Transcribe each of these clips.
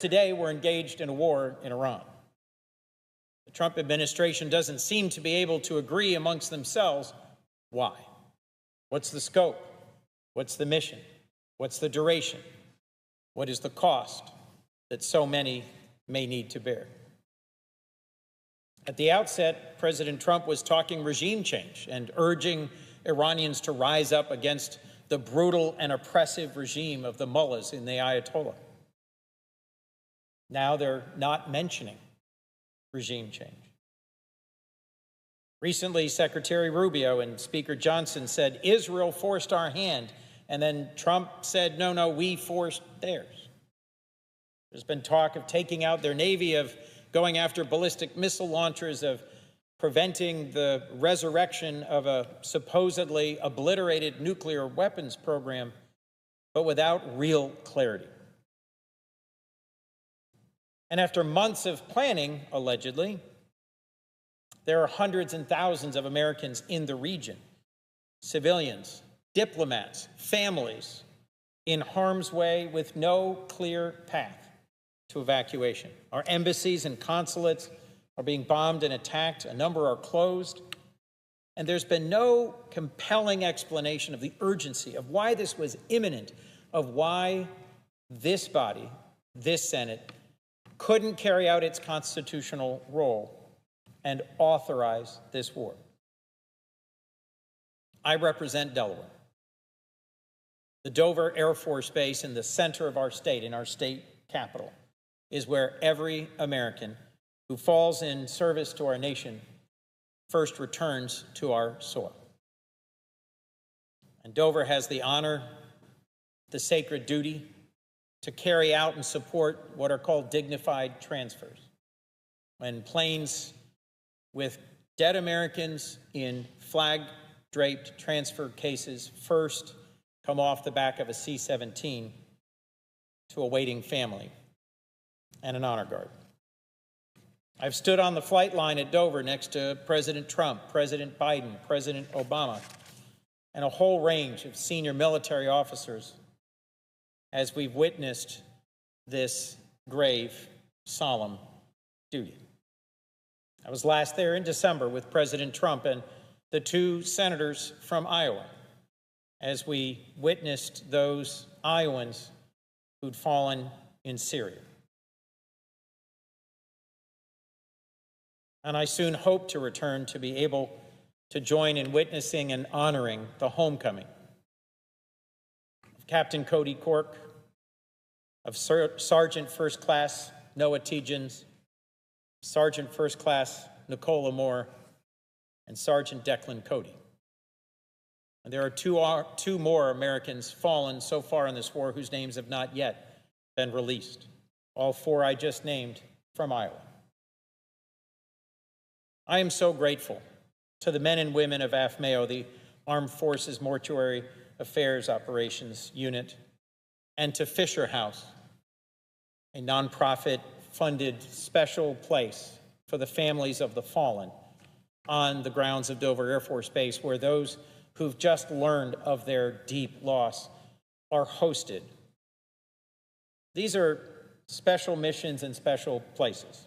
Today, we're engaged in a war in Iran. The Trump administration doesn't seem to be able to agree amongst themselves. Why? What's the scope? What's the mission? What's the duration? What is the cost that so many may need to bear? At the outset, President Trump was talking regime change and urging Iranians to rise up against the brutal and oppressive regime of the mullahs in the Ayatollah. Now they're not mentioning regime change. Recently, Secretary Rubio and Speaker Johnson said Israel forced our hand, and then Trump said, no, we forced theirs. There's been talk of taking out their Navy, of going after ballistic missile launchers, of preventing the resurrection of a supposedly obliterated nuclear weapons program, but without real clarity. And after months of planning, allegedly, there are hundreds and thousands of Americans in the region, civilians, diplomats, families, in harm's way with no clear path to evacuation. Our embassies and consulates are being bombed and attacked. A number are closed. And there's been no compelling explanation of the urgency of why this was imminent, of why this body, this Senate, couldn't carry out its constitutional role and authorize this war. I represent Delaware. The Dover Air Force Base in the center of our state, in our state capital, is where every American who falls in service to our nation first returns to our soil. And Dover has the honor, the sacred duty to carry out and support what are called dignified transfers, when planes with dead Americans in flag-draped transfer cases first come off the back of a C-17 to a waiting family and an honor guard. I've stood on the flight line at Dover next to President Trump, President Biden, President Obama, and a whole range of senior military officers as we've witnessed this grave, solemn duty. I was last there in December with President Trump and the two senators from Iowa as we witnessed those Iowans who'd fallen in Syria. And I soon hope to return to be able to join in witnessing and honoring the homecoming of Captain Cody Cork, of Sergeant First Class Noah Tegens, Sergeant First Class Nicola Moore, and Sergeant Declan Cody. And there are two more Americans fallen so far in this war whose names have not yet been released. All four I just named from Iowa. I am so grateful to the men and women of AFMAO, the Armed Forces Mortuary Affairs Operations Unit, and to Fisher House, a nonprofit-funded special place for the families of the fallen on the grounds of Dover Air Force Base, where those who've just learned of their deep loss are hosted. These are special missions and special places.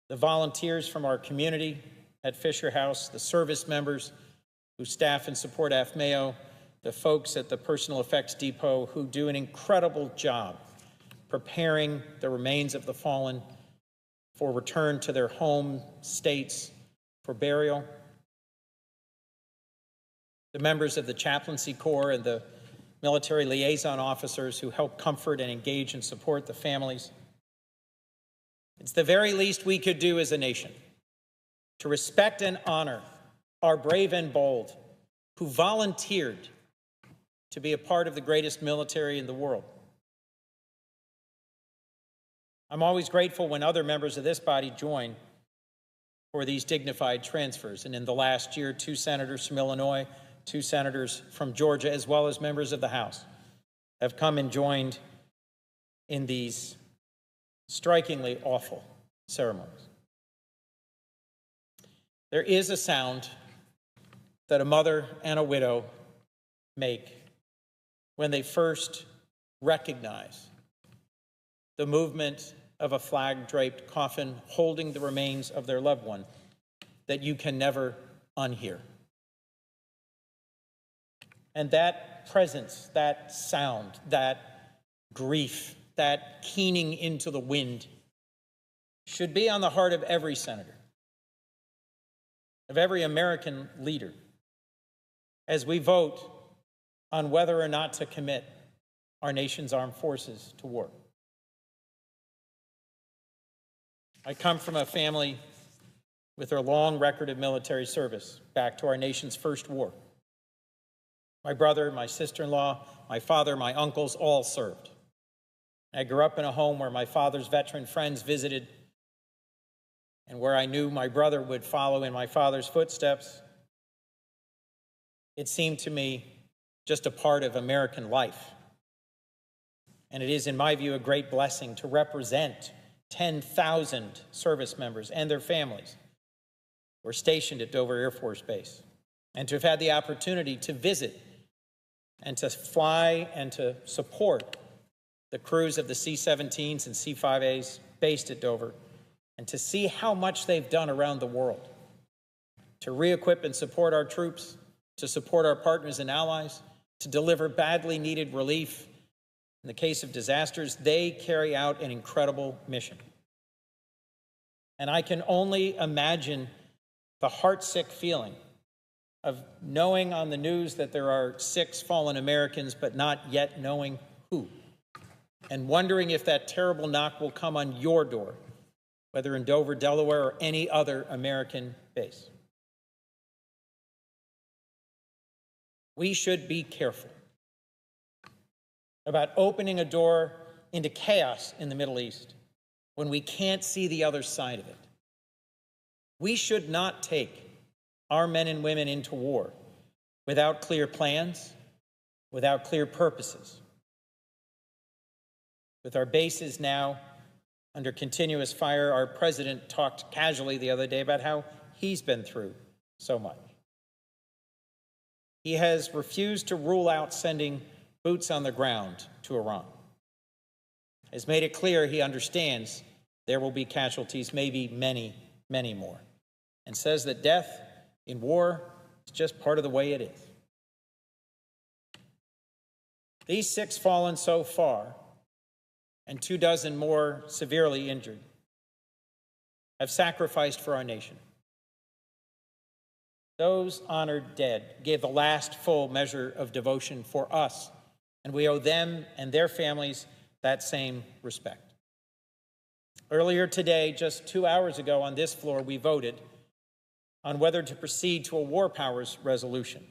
The volunteers from our community at Fisher House, the service members who staff and support AFMAO, the folks at the Personal Effects Depot who do an incredible job preparing the remains of the fallen for return to their home states for burial. The members of the Chaplaincy Corps and the military liaison officers who help comfort and engage and support the families. It's the very least we could do as a nation to respect and honor our brave and bold who volunteered to be a part of the greatest military in the world. I'm always grateful when other members of this body join for these dignified transfers. And in the last year, 2 senators from Illinois, 2 senators from Georgia, as well as members of the House, have come and joined in these strikingly awful ceremonies. There is a sound that a mother and a widow make when they first recognize the movement of a flag-draped coffin holding the remains of their loved one that you can never unhear. And that presence, that sound, that grief, that keening into the wind should be on the heart of every senator, of every American leader, as we vote on whether or not to commit our nation's armed forces to war. I come from a family with a long record of military service back to our nation's first war. My brother, my sister-in-law, my father, my uncles all served. I grew up in a home where my father's veteran friends visited and where I knew my brother would follow in my father's footsteps. It seemed to me just a part of American life. And it is, in my view, a great blessing to represent 10,000 service members and their families who are stationed at Dover Air Force Base, and to have had the opportunity to visit and to fly and to support the crews of the C-17s and C-5As based at Dover, and to see how much they've done around the world to re-equip and support our troops, to support our partners and allies, to deliver badly needed relief. In the case of disasters, they carry out an incredible mission. And I can only imagine the heartsick feeling of knowing on the news that there are 6 fallen Americans, but not yet knowing who, and wondering if that terrible knock will come on your door, whether in Dover, Delaware, or any other American base. We should be careful about opening a door into chaos in the Middle East when we can't see the other side of it. We should not take our men and women into war without clear plans, without clear purposes. With our bases now under continuous fire, our president talked casually the other day about how he's been through so much. He has refused to rule out sending boots on the ground to Iran. Has made it clear he understands there will be casualties, maybe many, many more, and says that death in war is just part of the way it is. These 6 fallen so far, and 24 more severely injured, have sacrificed for our nation. Those honored dead gave the last full measure of devotion for us, and we owe them and their families that same respect. Earlier today, just 2 hours ago on this floor, we voted on whether to proceed to a war powers resolution.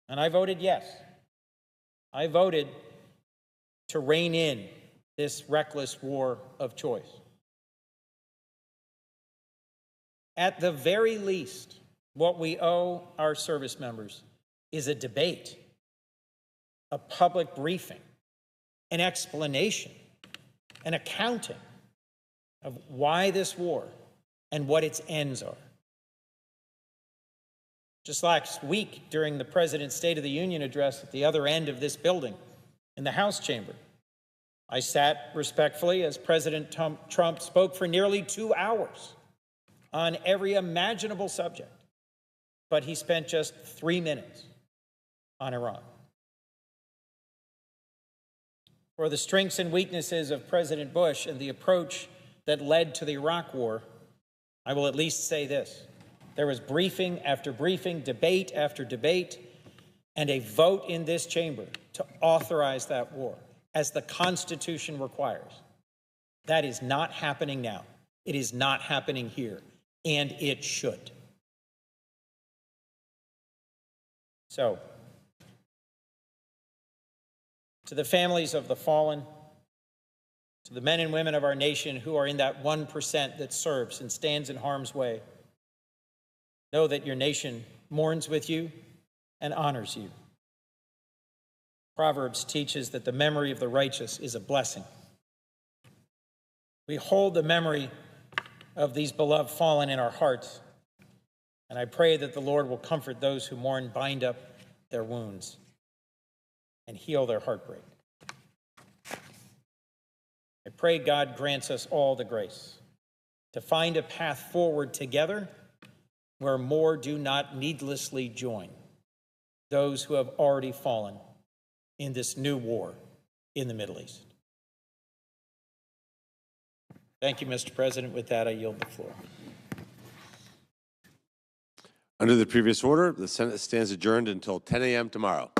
And I voted yes. I voted to rein in this reckless war of choice. At the very least, what we owe our service members is a debate, a public briefing, an explanation, an accounting of why this war and what its ends are. Just last week, during the President's State of the Union address at the other end of this building, in the House chamber, I sat respectfully as President Trump spoke for nearly 2 hours on every imaginable subject, but he spent just 3 minutes on Iran. For the strengths and weaknesses of President Bush and the approach that led to the Iraq War, I will at least say this. There was briefing after briefing, debate after debate, and a vote in this chamber to authorize that war, as the Constitution requires. That is not happening now. It is not happening here, and it should. So, to the families of the fallen, to the men and women of our nation who are in that 1% that serves and stands in harm's way, know that your nation mourns with you and honors you. Proverbs teaches that the memory of the righteous is a blessing. We hold the memory of these beloved fallen in our hearts, and I pray that the Lord will comfort those who mourn, bind up their wounds, and heal their heartbreak. I pray God grants us all the grace to find a path forward together where more do not needlessly join those who have already fallen in this new war in the Middle East. Thank you, Mr. President. With that, I yield the floor. Under the previous order, the Senate stands adjourned until 10 a.m. tomorrow.